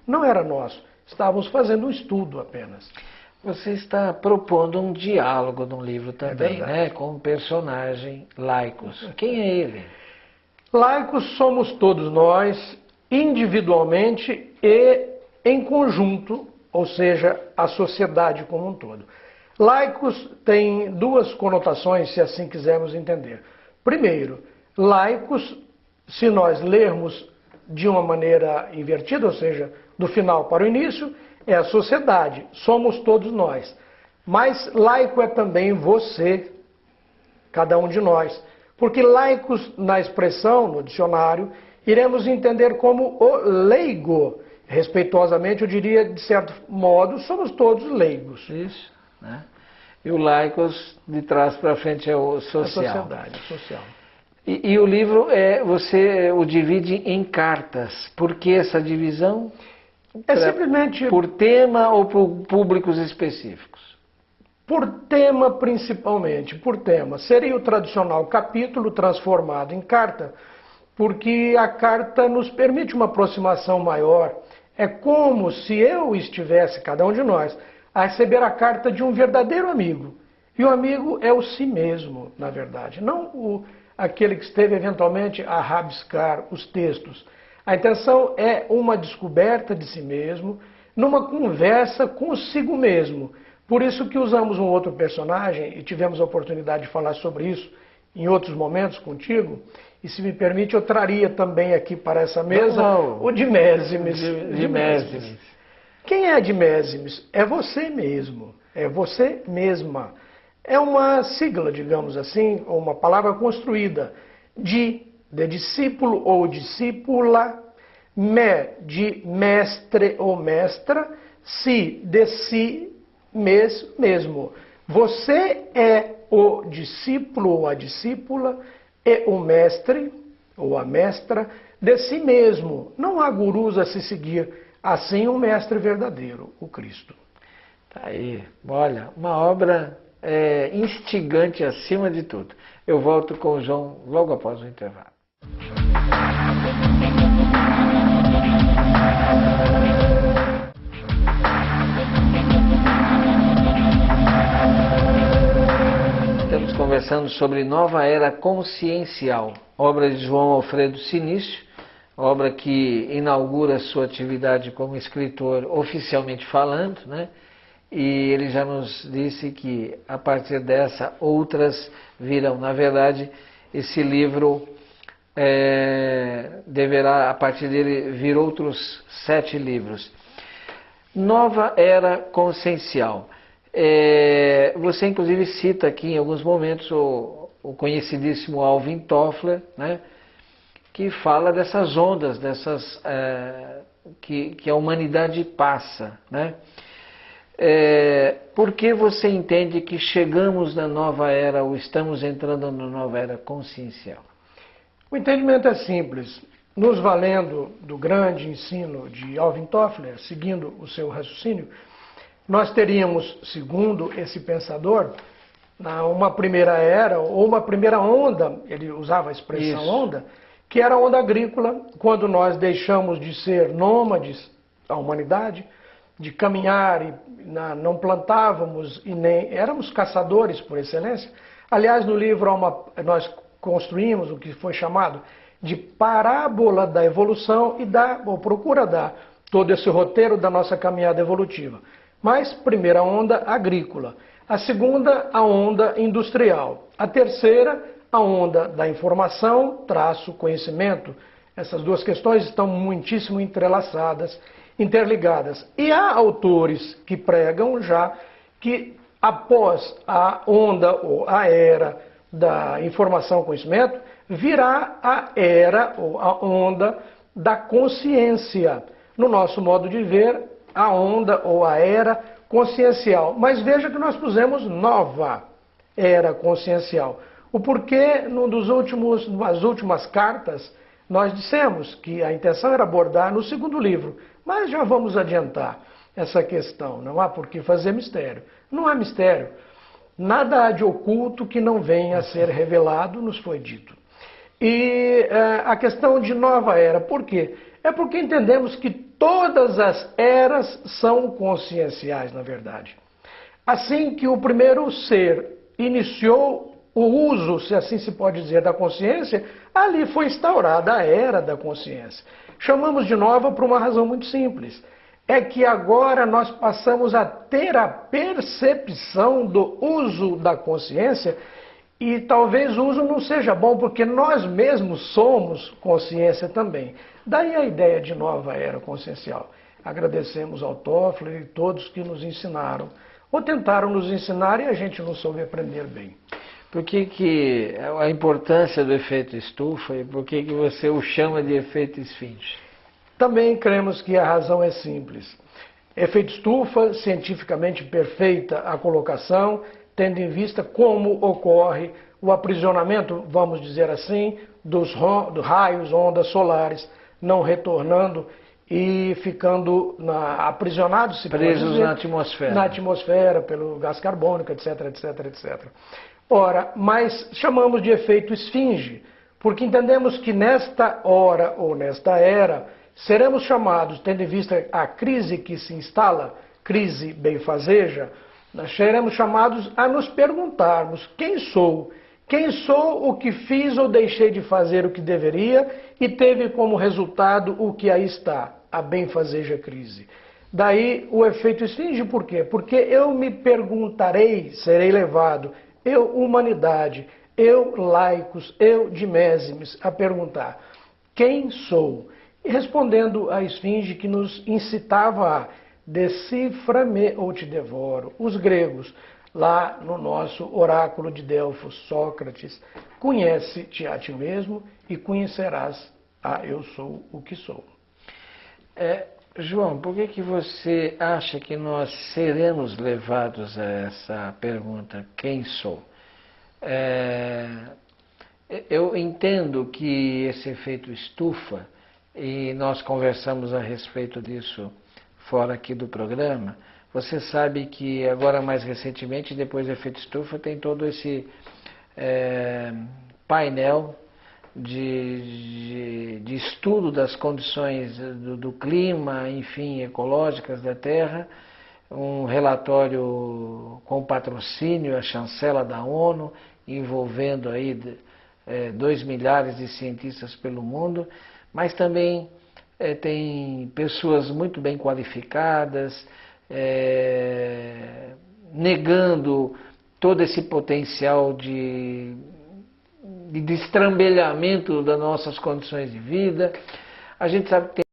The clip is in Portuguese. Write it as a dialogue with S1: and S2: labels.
S1: não era nosso. Estávamos fazendo um estudo apenas.
S2: Você está propondo um diálogo no livro também, né? Com um personagem, Laicos. Quem é ele?
S1: Laicos somos todos nós, individualmente e em conjunto, ou seja, a sociedade como um todo. Laicos tem duas conotações, se assim quisermos entender. Primeiro, laicos, se nós lermos de uma maneira invertida, ou seja, do final para o início, é a sociedade, somos todos nós. Mas laico é também você, cada um de nós. Porque laicos, na expressão, no dicionário, iremos entender como o leigo. Respeitosamente, eu diria, de certo modo, somos todos leigos.
S2: Isso, né? E o laicos, de trás para frente, é o social.
S1: A sociedade, social.
S2: E o livro, você o divide em cartas. Por que essa divisão?
S1: É simplesmente...
S2: Por tema ou por públicos específicos?
S1: Por tema, principalmente. Por tema. Seria o tradicional capítulo transformado em carta, porque a carta nos permite uma aproximação maior. É como se eu estivesse, cada um de nós, a receber a carta de um verdadeiro amigo. E o amigo é o si mesmo, na verdade, não aquele que esteve eventualmente a rabiscar os textos. A intenção é uma descoberta de si mesmo, numa conversa consigo mesmo. Por isso que usamos um outro personagem, e tivemos a oportunidade de falar sobre isso em outros momentos contigo, e se me permite eu traria também aqui para essa mesa o Dimésimes.
S2: Dimésimes.
S1: Quem é Dimésimes? É você mesmo, é você mesma. É uma sigla, digamos assim, ou uma palavra construída de discípulo ou discípula, me de mestre ou mestra, si de si mesmo. Você é o discípulo ou a discípula e o mestre ou a mestra de si mesmo. Não há gurus a se seguir, assim um mestre verdadeiro, o Cristo.
S2: Tá aí, olha, uma obra instigante acima de tudo. Eu volto com o João logo após o intervalo. Estamos conversando sobre Nova Era Consciencial, obra de João Alfredo Sinício, obra que inaugura sua atividade como escritor oficialmente falando, né? E ele já nos disse que a partir dessa outras virão. Na verdade, esse livro deverá, a partir dele, vir outros 7 livros. Nova Era Consciencial. Você inclusive cita aqui em alguns momentos o conhecidíssimo Alvin Toffler, né, que fala dessas ondas, que a humanidade passa, né? Por que você entende que chegamos na nova era ou estamos entrando na nova era consciencial?
S1: O entendimento é simples. Nos valendo do grande ensino de Alvin Toffler, seguindo o seu raciocínio, nós teríamos, segundo esse pensador, uma primeira era ou uma primeira onda, ele usava a expressão
S2: Isso.
S1: Onda, que era a onda agrícola, quando nós deixamos de ser nômades, a humanidade, de caminhar e não plantávamos e nem éramos caçadores por excelência. Aliás, no livro nós construímos o que foi chamado de parábola da evolução ou procura dar todo esse roteiro da nossa caminhada evolutiva. Mas, primeira onda agrícola, a segunda, a onda industrial, a terceira, a onda da informação, conhecimento. Essas duas questões estão muitíssimo entrelaçadas, interligadas. E há autores que pregam já que após a onda ou a era da informação conhecimento, virá a era ou a onda da consciência. No nosso modo de ver, a onda ou a era consciencial. Mas veja que nós pusemos nova era consciencial. O porquê, nas últimas cartas, nós dissemos que a intenção era abordar no segundo livro, mas já vamos adiantar essa questão. Não há por que fazer mistério. Não há mistério. Nada há de oculto que não venha a ser revelado, nos foi dito. E a questão de nova era, por quê? É porque entendemos que todas as eras são conscienciais, na verdade. Assim que o primeiro ser iniciou o uso, se assim se pode dizer, da consciência, ali foi instaurada a era da consciência. Chamamos de nova por uma razão muito simples. É que agora nós passamos a ter a percepção do uso da consciência e talvez o uso não seja bom, porque nós mesmos somos consciência também. Daí a ideia de nova era consciencial. Agradecemos ao Toffler e todos que nos ensinaram, ou tentaram nos ensinar e a gente não soube aprender bem.
S2: Por que a importância do efeito estufa e por que você o chama de efeito esfinge?
S1: Também cremos que a razão é simples. Efeito estufa, cientificamente perfeita a colocação, tendo em vista como ocorre o aprisionamento, vamos dizer assim, dos raios, ondas solares, não retornando e ficando aprisionados, se
S2: presos
S1: pode dizer,
S2: na atmosfera.
S1: Na atmosfera, pelo gás carbônico, etc, etc, etc. Ora, mas chamamos de efeito esfinge, porque entendemos que nesta hora ou nesta era seremos chamados, tendo em vista a crise que se instala, crise benfazeja, nós seremos chamados a nos perguntarmos quem sou o que fiz ou deixei de fazer o que deveria e teve como resultado o que aí está, a benfazeja crise. Daí o efeito esfinge, por quê? Porque eu me perguntarei, serei levado, eu, humanidade, eu, laicos, eu, dimésimes, a perguntar, quem sou? E respondendo à esfinge que nos incitava a decifra-me ou te devoro. Os gregos, lá no nosso oráculo de Delfos, Sócrates, conhece-te a ti mesmo e conhecerás a eu sou o que sou.
S2: João, por que você acha que nós seremos levados a essa pergunta, quem sou? Eu entendo que esse efeito estufa, e nós conversamos a respeito disso fora aqui do programa, você sabe que agora mais recentemente, depois do efeito estufa, tem todo esse painel de estudo das condições do clima, enfim, ecológicas da Terra, um relatório com patrocínio, a chancela da ONU, envolvendo aí 2 milhares de cientistas pelo mundo, mas também tem pessoas muito bem qualificadas, negando todo esse potencial de destrambelhamento das nossas condições de vida. A gente sabe que tem